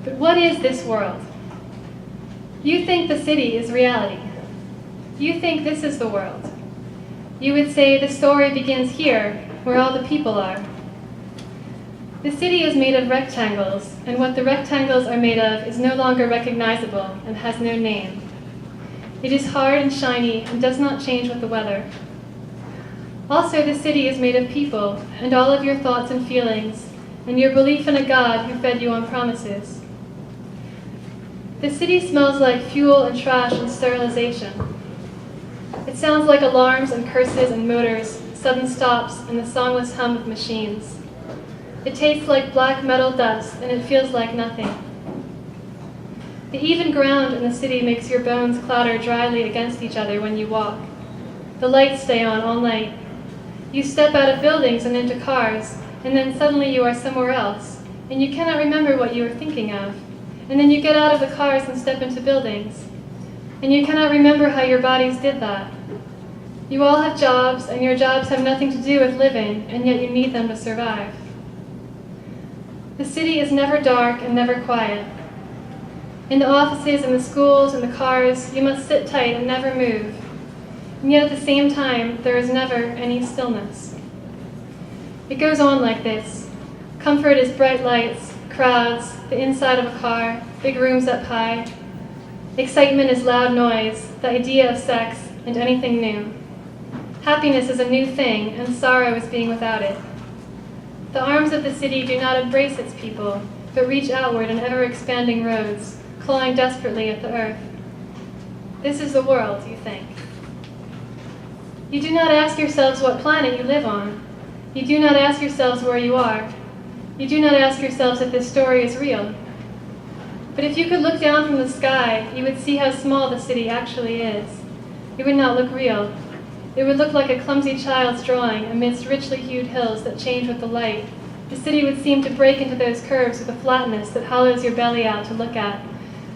But what is this world? You think the city is reality. You think this is the world. You would say the story begins here, where all the people are. The city is made of rectangles, and what the rectangles are made of is no longer recognizable and has no name. It is hard and shiny and does not change with the weather. Also, the city is made of people, and all of your thoughts and feelings, and your belief in a God who fed you on promises. The city smells like fuel and trash and sterilization. It sounds like alarms and curses and motors, sudden stops, and the songless hum of machines. It tastes like black metal dust, and it feels like nothing. The even ground in the city makes your bones clatter dryly against each other when you walk. The lights stay on all night. You step out of buildings and into cars, and then suddenly you are somewhere else, and you cannot remember what you were thinking of. And then you get out of the cars and step into buildings, and you cannot remember how your bodies did that. You all have jobs, and your jobs have nothing to do with living, and yet you need them to survive. The city is never dark and never quiet. In the offices, in the schools, in the cars, you must sit tight and never move. And yet at the same time, there is never any stillness. It goes on like this. Comfort is bright lights, crowds, the inside of a car, big rooms up high. Excitement is loud noise, the idea of sex, and anything new. Happiness is a new thing, and sorrow is being without it. The arms of the city do not embrace its people, but reach outward in ever-expanding roads, clawing desperately at the earth. This is the world, you think. You do not ask yourselves what planet you live on. You do not ask yourselves where you are. You do not ask yourselves if this story is real. But if you could look down from the sky, you would see how small the city actually is. It would not look real. It would look like a clumsy child's drawing amidst richly hued hills that change with the light. The city would seem to break into those curves with a flatness that hollows your belly out to look at,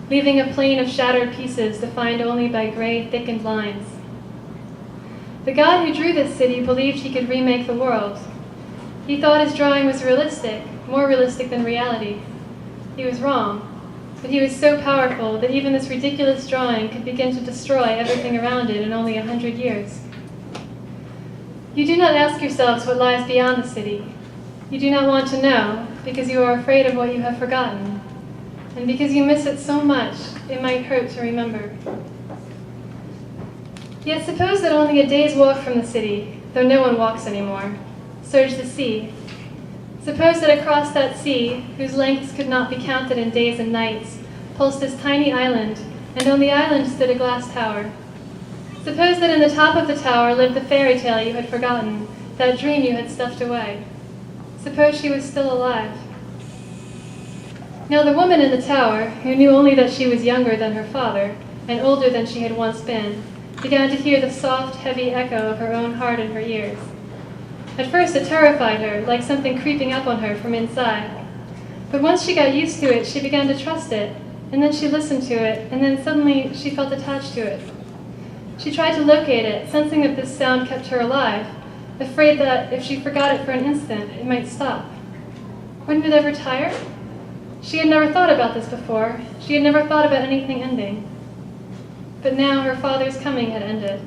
leaving a plain of shattered pieces defined only by gray, thickened lines. The God who drew this city believed he could remake the world. He thought his drawing was realistic, more realistic than reality. He was wrong, but he was so powerful that even this ridiculous drawing could begin to destroy everything around it in only 100 years. You do not ask yourselves what lies beyond the city. You do not want to know, because you are afraid of what you have forgotten, and because you miss it so much, it might hurt to remember. Yet suppose that only a day's walk from the city, though no one walks anymore, surged the sea. Suppose that across that sea, whose lengths could not be counted in days and nights, pulsed this tiny island, and on the island stood a glass tower. Suppose that in the top of the tower lived the fairy tale you had forgotten, that dream you had stuffed away. Suppose she was still alive. Now the woman in the tower, who knew only that she was younger than her father, and older than she had once been, began to hear the soft, heavy echo of her own heart in her ears. At first it terrified her, like something creeping up on her from inside. But once she got used to it, she began to trust it, and then she listened to it, and then suddenly she felt attached to it. She tried to locate it, sensing that this sound kept her alive, afraid that if she forgot it for an instant, it might stop. Wouldn't it ever tire? She had never thought about this before. She had never thought about anything ending. But now her father's coming had ended.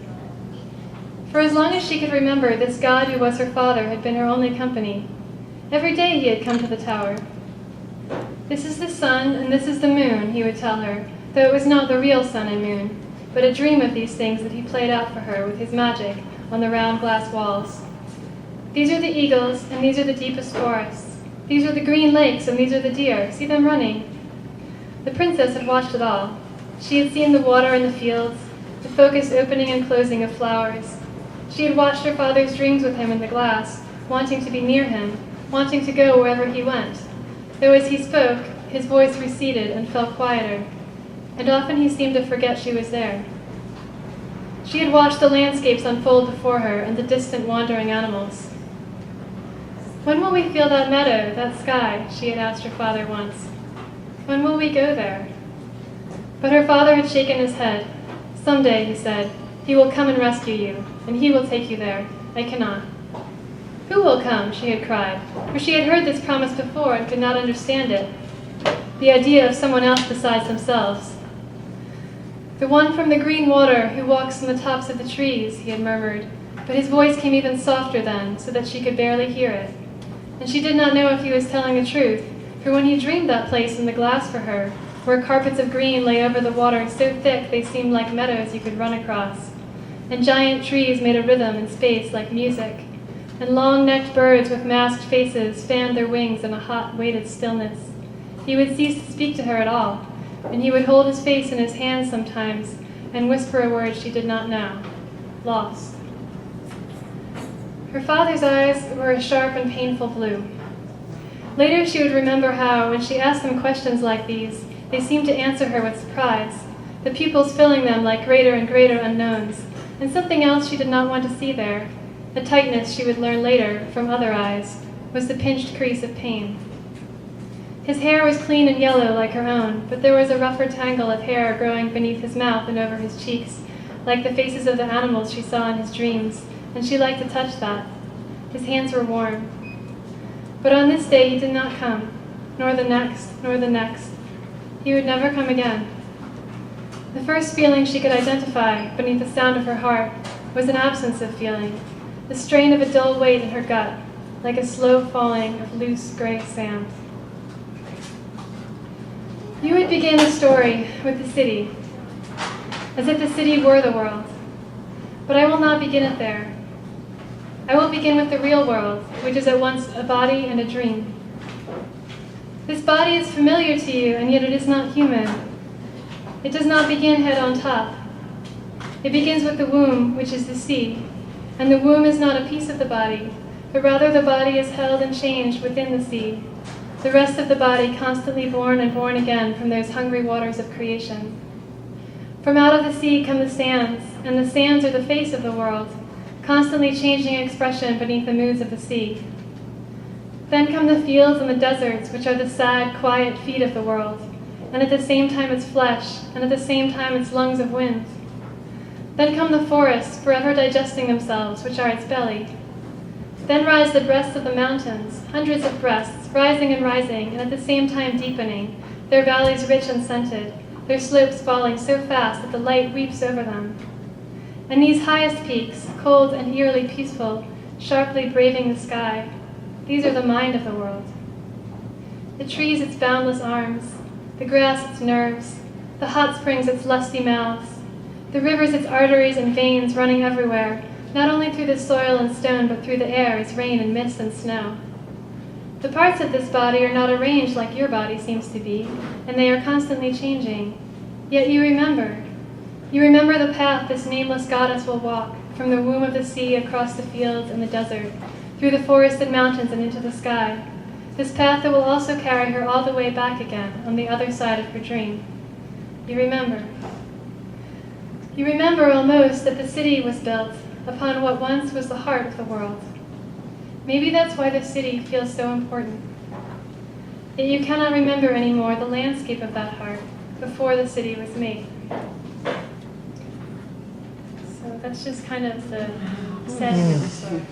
For as long as she could remember, this God who was her father had been her only company. Every day he had come to the tower. This is the sun and this is the moon, he would tell her, though it was not the real sun and moon, but a dream of these things that he played out for her with his magic on the round glass walls. These are the eagles, and these are the deepest forests. These are the green lakes, and these are the deer. See them running. The princess had watched it all. She had seen the water in the fields, the focused opening and closing of flowers. She had watched her father's dreams with him in the glass, wanting to be near him, wanting to go wherever he went. Though as he spoke, his voice receded and fell quieter, and often he seemed to forget she was there. She had watched the landscapes unfold before her and the distant wandering animals. When will we feel that meadow, that sky? She had asked her father once. When will we go there? But her father had shaken his head. Someday, he said, he will come and rescue you, and he will take you there. I cannot. Who will come? She had cried, for she had heard this promise before and could not understand it. the idea of someone else besides themselves. "The one from the green water who walks on the tops of the trees," he had murmured, but his voice came even softer then, so that she could barely hear it. And she did not know if he was telling the truth, for when he dreamed that place in the glass for her, where carpets of green lay over the water so thick they seemed like meadows you could run across, and giant trees made a rhythm in space like music, and long-necked birds with masked faces fanned their wings in a hot, weighted stillness, he would cease to speak to her at all, and he would hold his face in his hands sometimes and whisper a word she did not know. Lost. Her father's eyes were a sharp and painful blue. Later she would remember how, when she asked them questions like these, they seemed to answer her with surprise, the pupils filling them like greater and greater unknowns, and something else she did not want to see there, a tightness she would learn later from other eyes, was the pinched crease of pain. His hair was clean and yellow like her own, but there was a rougher tangle of hair growing beneath his mouth and over his cheeks, like the faces of the animals she saw in his dreams, and she liked to touch that. His hands were warm. But on this day he did not come, nor the next, nor the next. He would never come again. The first feeling she could identify beneath the sound of her heart was an absence of feeling, the strain of a dull weight in her gut, like a slow falling of loose gray sand. You would begin the story with the city, as if the city were the world. But I will not begin it there. I will begin with the real world, which is at once a body and a dream. This body is familiar to you, and yet it is not human. It does not begin head on top. It begins with the womb, which is the sea, and the womb is not a piece of the body, but rather the body is held and changed within the sea, the rest of the body constantly born and born again from those hungry waters of creation. From out of the sea come the sands, and the sands are the face of the world, constantly changing expression beneath the moods of the sea. Then come the fields and the deserts, which are the sad, quiet feet of the world, and at the same time its flesh, and at the same time its lungs of wind. Then come the forests, forever digesting themselves, which are its belly. Then rise the breasts of the mountains, hundreds of breasts, rising and rising, and at the same time deepening, their valleys rich and scented, their slopes falling so fast that the light weeps over them. And these highest peaks, cold and eerily peaceful, sharply braving the sky, these are the mind of the world. The trees its boundless arms, the grass its nerves, the hot springs its lusty mouths, the rivers its arteries and veins running everywhere, not only through the soil and stone, but through the air as rain and mist and snow. The parts of this body are not arranged like your body seems to be, and they are constantly changing. Yet you remember. You remember the path this nameless goddess will walk, from the womb of the sea across the fields and the desert, through the forested mountains and into the sky, this path that will also carry her all the way back again on the other side of her dream. You remember. You remember almost that the city was built upon what once was the heart of the world. Maybe that's why the city feels so important. Yet you cannot remember anymore the landscape of that heart before the city was made. So that's just kind of the setting of the story.